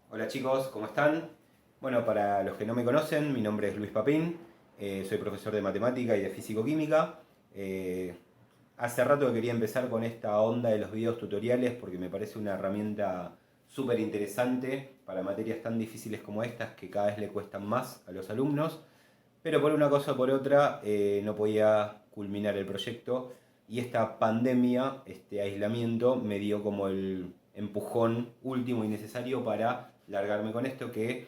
Hola chicos, ¿cómo están? Bueno, para los que no me conocen, mi nombre es Luis Papín, soy profesor de matemática y de físico-química. Eh, Hace rato que quería empezar con esta onda de los videos tutoriales porque me parece una herramienta súper interesante para materias tan difíciles como estas que cada vez le cuestan más a los alumnos, pero por una cosa o por otra no podía culminar el proyecto y esta pandemia, este aislamiento, me dio como el empujón último y necesario para largarme con esto que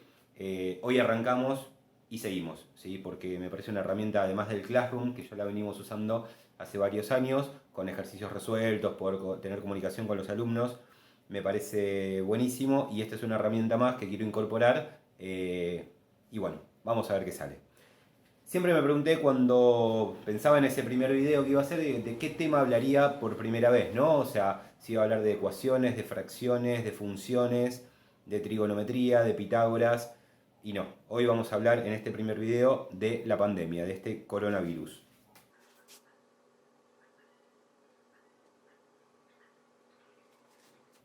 hoy arrancamos y seguimos, ¿sí? Porque me parece una herramienta, además del Classroom, que ya la venimos usando hace varios años, con ejercicios resueltos, poder tener comunicación con los alumnos, me parece buenísimo y esta es una herramienta más que quiero incorporar y bueno, vamos a ver qué sale. Siempre me pregunté cuando pensaba en ese primer video que iba a hacer de qué tema hablaría por primera vez, ¿no? O sea, si iba a hablar de ecuaciones, de fracciones, de funciones, de trigonometría, de Pitágoras. Y no, hoy vamos a hablar en este primer video de la pandemia, de este coronavirus.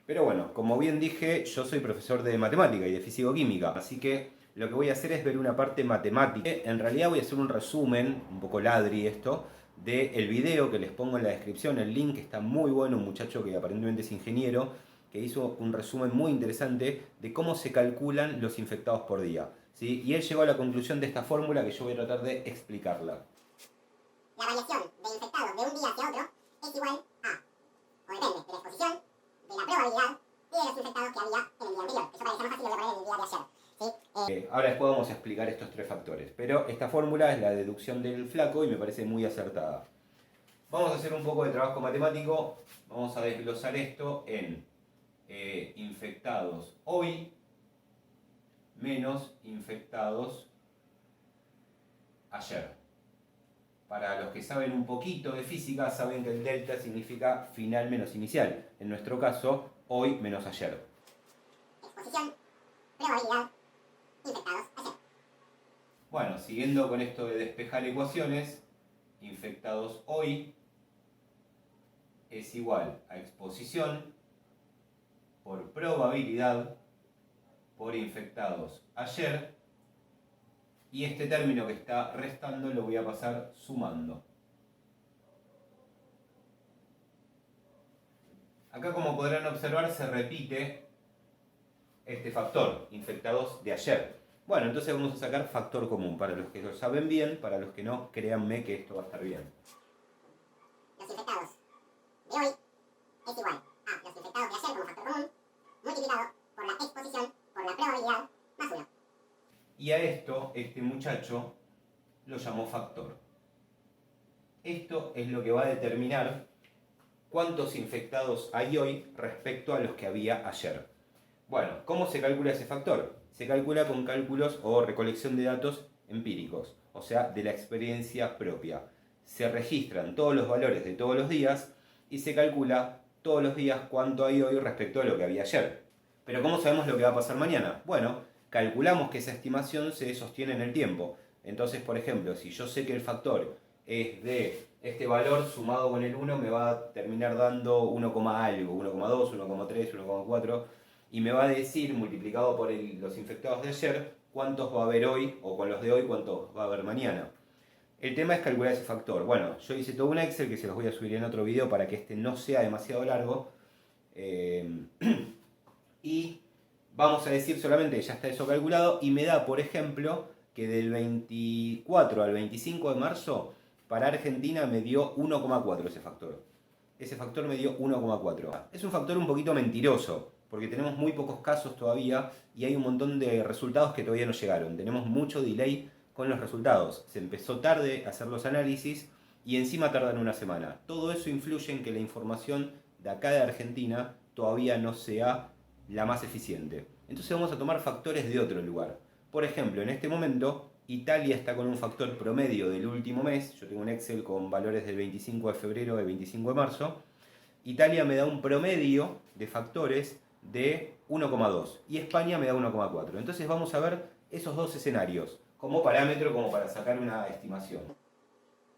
Pero bueno, como bien dije, yo soy profesor de matemática y de físico-química, así que lo que voy a hacer es ver una parte matemática. En realidad voy a hacer un resumen, un poco ladri esto, del video que les pongo en la descripción, el link está muy bueno, un muchacho que aparentemente es ingeniero, que hizo un resumen muy interesante de cómo se calculan los infectados por día, ¿sí? Y él llegó a la conclusión de esta fórmula que yo voy a tratar de explicarla. La variación de infectados de un día hacia otro es igual a, o depende de la exposición, de la probabilidad y de los infectados que había en el día anterior. Eso para que sea más fácil lo voy a poner en el día de ayer. ¿Sí? Ahora después vamos a explicar estos tres factores, pero esta fórmula es la deducción del flaco y me parece muy acertada. Vamos a hacer un poco de trabajo matemático, vamos a desglosar esto en infectados hoy menos infectados ayer. Para los que saben un poquito de física, saben que el delta significa final menos inicial. En nuestro caso, hoy menos ayer. Exposición, probabilidad, infectados ayer. Bueno, siguiendo con esto de despejar ecuaciones, infectados hoy es igual a exposición por probabilidad por infectados ayer, y este término que está restando lo voy a pasar sumando. Acá, como podrán observar, se repite este factor, infectados de ayer. Bueno, entonces vamos a sacar factor común. Para los que lo saben bien, para los que no, créanme que esto va a estar bien. Los infectados de hoy es igual a los infectados de ayer como factor común, multiplicado por la exposición por la probabilidad más 1. Y a esto, este muchacho lo llamó factor. Esto es lo que va a determinar cuántos infectados hay hoy respecto a los que había ayer. Bueno, ¿cómo se calcula ese factor? Se calcula con cálculos o recolección de datos empíricos, o sea, de la experiencia propia. Se registran todos los valores de todos los días y se calcula todos los días cuánto hay hoy respecto a lo que había ayer. Pero ¿cómo sabemos lo que va a pasar mañana? Bueno, calculamos que esa estimación se sostiene en el tiempo. Entonces, por ejemplo, si yo sé que el factor es de este valor sumado con el 1 me va a terminar dando 1, algo, 1,2, 1,3, 1,4, y me va a decir, multiplicado por los infectados de ayer, cuántos va a haber hoy, o con los de hoy, cuántos va a haber mañana. El tema es calcular ese factor. Bueno, yo hice todo un Excel que se los voy a subir en otro video para que este no sea demasiado largo. Y vamos a decir solamente que ya está eso calculado y me da, por ejemplo, que del 24 al 25 de marzo para Argentina me dio 1,4 ese factor. Ese factor me dio 1,4. Es un factor un poquito mentiroso, porque tenemos muy pocos casos todavía y hay un montón de resultados que todavía no llegaron. Tenemos mucho delay con los resultados. Se empezó tarde a hacer los análisis y encima tardan una semana. Todo eso influye en que la información de acá de Argentina todavía no sea la más eficiente. Entonces vamos a tomar factores de otro lugar. Por ejemplo, en este momento Italia está con un factor promedio del último mes. Yo tengo un Excel con valores del 25 de febrero al 25 de marzo. Italia me da un promedio de factores de 1,2 y España me da 1,4. Entonces vamos a ver esos dos escenarios como parámetro, como para sacar una estimación.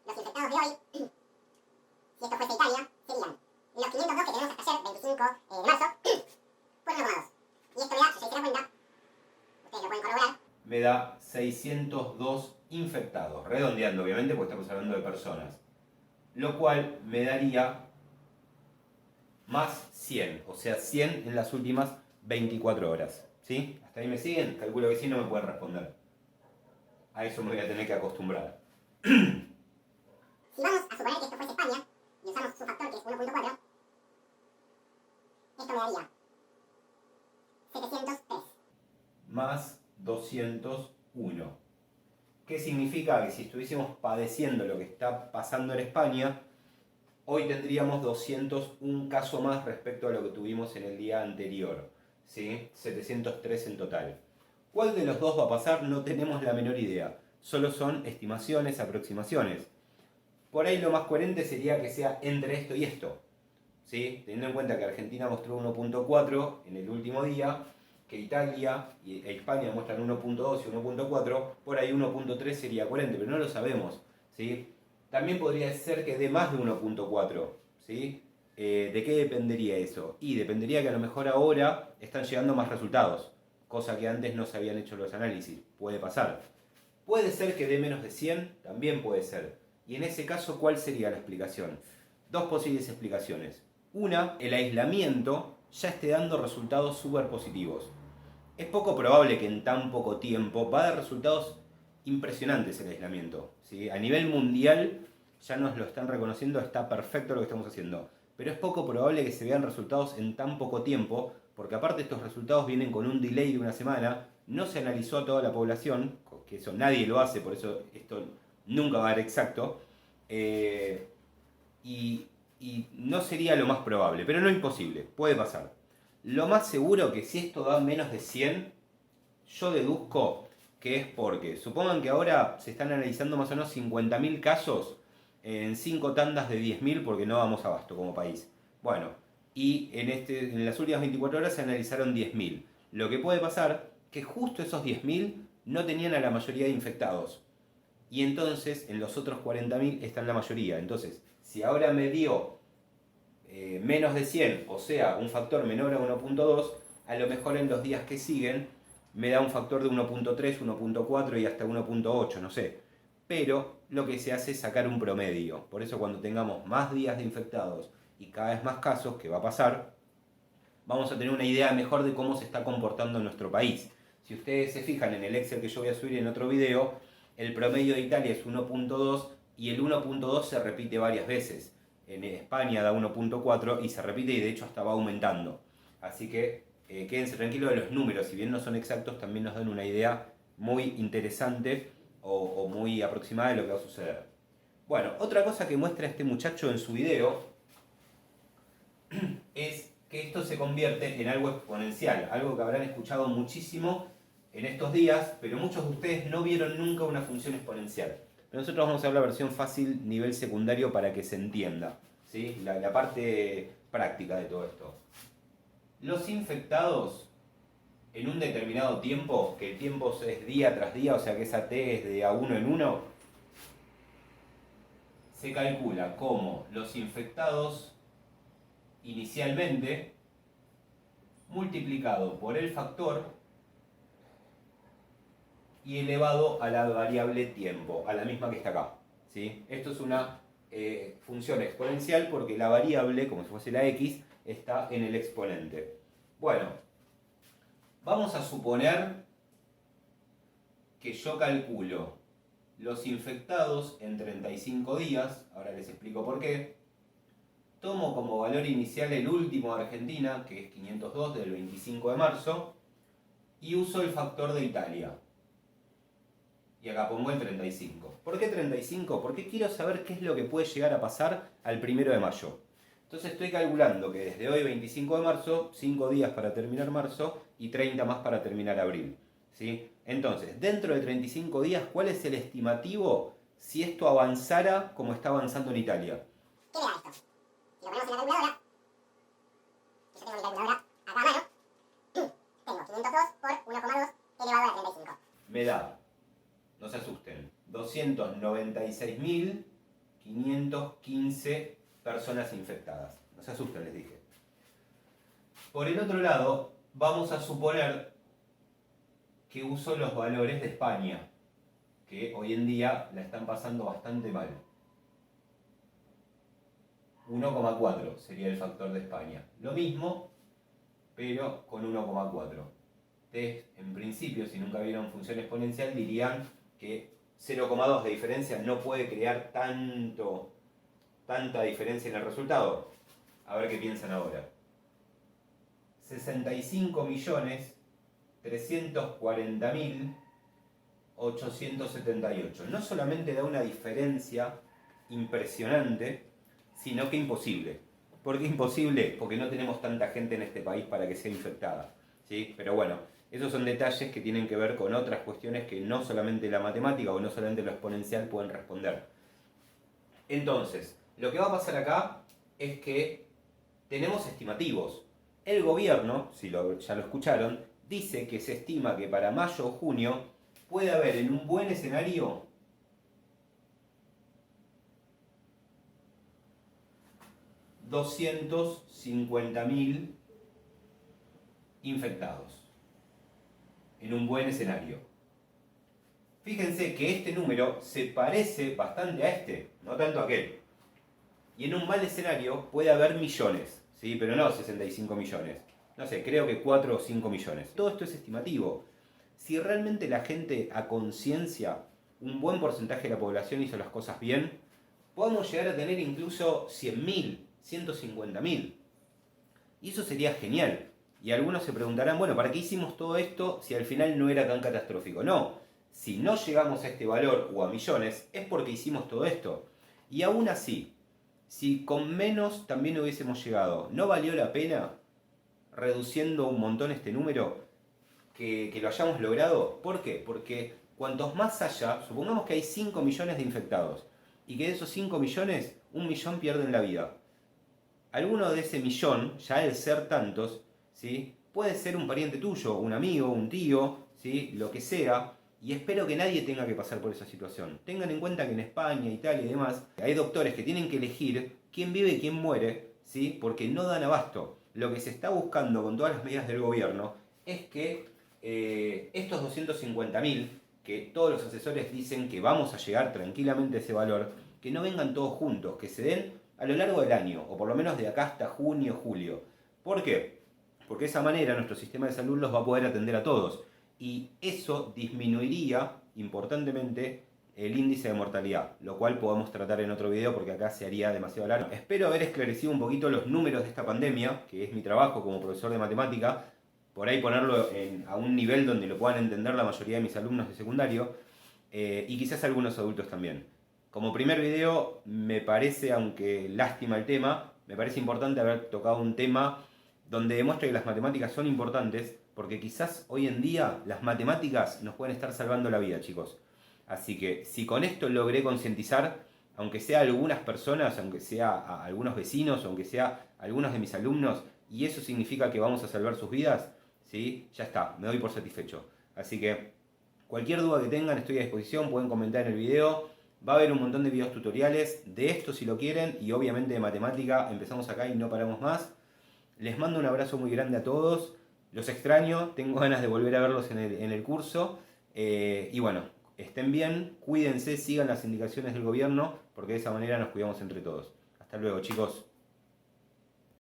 Los infectados de hoy, si esto fuese Italia, serían los 502 que tenemos hasta ayer, 25 de marzo, por 1,2. Y esto me da, si se da cuenta, me da 602 infectados, redondeando obviamente porque estamos hablando de personas, lo cual me daría más 100, o sea 100 en las últimas 24 horas. ¿Sí? ¿Hasta ahí me siguen? Calculo que sí, no me pueden responder. A eso me voy a tener que acostumbrar. Si vamos a suponer que esto fuese España y usamos su factor que es 1.4, esto me daría 703. Más 201. ¿Qué significa? Que si estuviésemos padeciendo lo que está pasando en España, hoy tendríamos 201 casos más respecto a lo que tuvimos en el día anterior. ¿Sí? 703 en total. ¿Cuál de los dos va a pasar? No tenemos la menor idea. Solo son estimaciones, aproximaciones. Por ahí lo más coherente sería que sea entre esto y esto. ¿Sí? Teniendo en cuenta que Argentina mostró 1.4 en el último día, que Italia e España muestran 1.2 y 1.4, por ahí 1.3 sería coherente, pero no lo sabemos. ¿Sí? También podría ser que dé más de 1.4. ¿Sí? ¿De qué dependería eso? Y dependería que a lo mejor ahora están llegando más resultados, cosa que antes no se habían hecho los análisis. Puede pasar. Puede ser que dé menos de 100, también puede ser. Y en ese caso, ¿cuál sería la explicación? Dos posibles explicaciones. Una, el aislamiento ya esté dando resultados súper positivos. Es poco probable que en tan poco tiempo va a dar resultados impresionantes el aislamiento. ¿Sí? A nivel mundial ya nos lo están reconociendo, está perfecto lo que estamos haciendo. Pero es poco probable que se vean resultados en tan poco tiempo, porque aparte estos resultados vienen con un delay de una semana, no se analizó a toda la población, que eso nadie lo hace, por eso esto nunca va a ser exacto, y no sería lo más probable, pero no imposible, puede pasar. Lo más seguro que si esto da menos de 100, yo deduzco que es porque, supongan que ahora se están analizando más o menos 50.000 casos en 5 tandas de 10.000 porque no vamos abasto como país. Bueno, y en las últimas 24 horas se analizaron 10.000. Lo que puede pasar que justo esos 10.000 no tenían a la mayoría de infectados. Y entonces en los otros 40.000 están la mayoría. Entonces, si ahora me dio menos de 100, o sea, un factor menor a 1.2, a lo mejor en los días que siguen me da un factor de 1.3, 1.4 y hasta 1.8, no sé. Pero lo que se hace es sacar un promedio. Por eso cuando tengamos más días de infectados y cada vez más casos, que va a pasar, vamos a tener una idea mejor de cómo se está comportando nuestro país. Si ustedes se fijan en el Excel que yo voy a subir en otro video, el promedio de Italia es 1.2 y el 1.2 se repite varias veces. En España da 1.4 y se repite y de hecho hasta va aumentando. Así que quédense tranquilos de los números, si bien no son exactos, también nos dan una idea muy interesante o muy aproximada de lo que va a suceder. Bueno, otra cosa que muestra este muchacho en su video es que esto se convierte en algo exponencial, algo que habrán escuchado muchísimo en estos días, pero muchos de ustedes no vieron nunca una función exponencial. Pero nosotros vamos a ver la versión fácil nivel secundario para que se entienda, ¿sí? La parte práctica de todo esto. Los infectados en un determinado tiempo, que el tiempo es día tras día, o sea que esa T es de a uno en uno, se calcula como los infectados inicialmente multiplicado por el factor y elevado a la variable tiempo, a la misma que está acá. ¿Sí? Esto es una función exponencial porque la variable, como si fuese la x, está en el exponente. Bueno, vamos a suponer que yo calculo los infectados en 35 días, ahora les explico por qué. Tomo como valor inicial el último de Argentina, que es 502 del 25 de marzo, y uso el factor de Italia. Y acá pongo el 35. ¿Por qué 35? Porque quiero saber qué es lo que puede llegar a pasar al 1 de mayo. Entonces estoy calculando que desde hoy 25 de marzo, 5 días para terminar marzo y 30 más para terminar abril. ¿Sí? Entonces, dentro de 35 días, ¿cuál es el estimativo si esto avanzara como está avanzando en Italia? ¿Qué me da esto? Si lo ponemos en la calculadora, yo tengo mi calculadora acá a mano, tengo 502 por 1,2 elevado a 35. Me da, no se asusten, 296.515 personas infectadas. No se asusten, les dije. Por el otro lado, vamos a suponer que uso los valores de España, que hoy en día la están pasando bastante mal. 1,4 sería el factor de España. Lo mismo, pero con 1,4. Ustedes, en principio, si nunca vieron función exponencial, dirían que 0,2 de diferencia no puede crear tanta diferencia en el resultado. A ver qué piensan ahora. 65.340.878. No solamente da una diferencia impresionante, sino que imposible. ¿Por qué imposible? Porque no tenemos tanta gente en este país para que sea infectada, ¿sí? Pero bueno, esos son detalles que tienen que ver con otras cuestiones que no solamente la matemática o no solamente lo exponencial pueden responder. Entonces, lo que va a pasar acá es que tenemos estimativos. El gobierno, ya lo escucharon, dice que se estima que para mayo o junio puede haber en un buen escenario 250.000 infectados. En un buen escenario. Fíjense que este número se parece bastante a este, no tanto a aquel. Y en un mal escenario puede haber millones, ¿sí? Pero no 65 millones. No sé, creo que 4 o 5 millones. Todo esto es estimativo. Si realmente la gente a conciencia, un buen porcentaje de la población hizo las cosas bien, podemos llegar a tener incluso 100.000, 150.000. Y eso sería genial. Y algunos se preguntarán, bueno, ¿para qué hicimos todo esto si al final no era tan catastrófico? No, si no llegamos a este valor o a millones, es porque hicimos todo esto. Y aún así, si con menos también hubiésemos llegado, ¿no valió la pena, reduciendo un montón este número, que lo hayamos logrado? ¿Por qué? Porque cuantos más haya, supongamos que hay 5 millones de infectados, y que de esos 5 millones, 1 millón pierden la vida. Alguno de ese millón, ya al ser tantos, ¿sí? Puede ser un pariente tuyo, un amigo, un tío, ¿sí? Lo que sea, y espero que nadie tenga que pasar por esa situación. Tengan en cuenta que en España, Italia y demás, hay doctores que tienen que elegir quién vive y quién muere, ¿sí? Porque no dan abasto. Lo que se está buscando con todas las medidas del gobierno es que estos 250.000, que todos los asesores dicen que vamos a llegar tranquilamente a ese valor, que no vengan todos juntos, que se den a lo largo del año, o por lo menos de acá hasta junio, julio. ¿Por qué? Porque de esa manera nuestro sistema de salud los va a poder atender a todos. Y eso disminuiría importantemente el índice de mortalidad, lo cual podemos tratar en otro video porque acá se haría demasiado largo. Espero haber esclarecido un poquito los números de esta pandemia, que es mi trabajo como profesor de matemática, por ahí ponerlo a un nivel donde lo puedan entender la mayoría de mis alumnos de secundario, y quizás algunos adultos también. Como primer video, me parece, aunque lástima el tema, me parece importante haber tocado un tema donde demuestra que las matemáticas son importantes, porque quizás hoy en día las matemáticas nos pueden estar salvando la vida, chicos. Así que si con esto logré concientizar, aunque sea a algunas personas, aunque sea a algunos vecinos, aunque sea a algunos de mis alumnos, y eso significa que vamos a salvar sus vidas, ¿sí? Ya está, me doy por satisfecho. Así que cualquier duda que tengan, estoy a disposición, pueden comentar en el video. Va a haber un montón de videos tutoriales de esto si lo quieren, y obviamente de matemática. Empezamos acá y no paramos más. Les mando un abrazo muy grande a todos. Los extraño, tengo ganas de volver a verlos en el curso. Y bueno, estén bien, cuídense, sigan las indicaciones del gobierno, porque de esa manera nos cuidamos entre todos. Hasta luego, chicos.